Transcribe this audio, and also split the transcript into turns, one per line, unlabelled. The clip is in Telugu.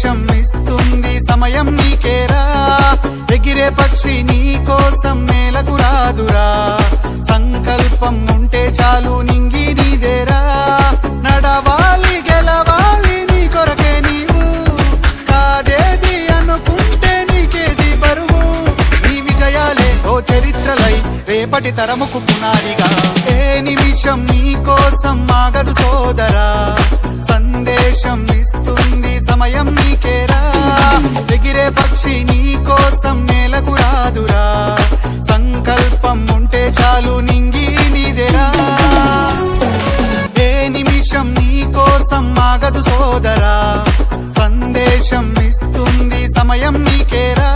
సందేశం ఇస్తుంది సమయం నీకేరా ఎగిరే పక్షి నీ కోసం నేలకు రాదురా సంకల్పం ఉంటే చాలు నింగి నీదేరా నడవాలి గెలవాలి నీ కొరకే నీవు కాదేది అనుకుంటే నీకేది బరువు నీ విజయాలే ఓ చరిత్రలై రేపటి తరముకు పునాదిగా ఏ నిమిషం నీ కోసం ఆగదు సోదరా సందేశం ఇస్తుంది సమయం నీకేరా ఎగిరే పక్షి నీ కోసం నేలకు రాదురా సంకల్పం ఉంటే చాలు నింగి నీదేరా ఏ నిమిషం నీ కోసం ఆగదు సోదరా సందేశం ఇస్తుంది సమయం నీకేరా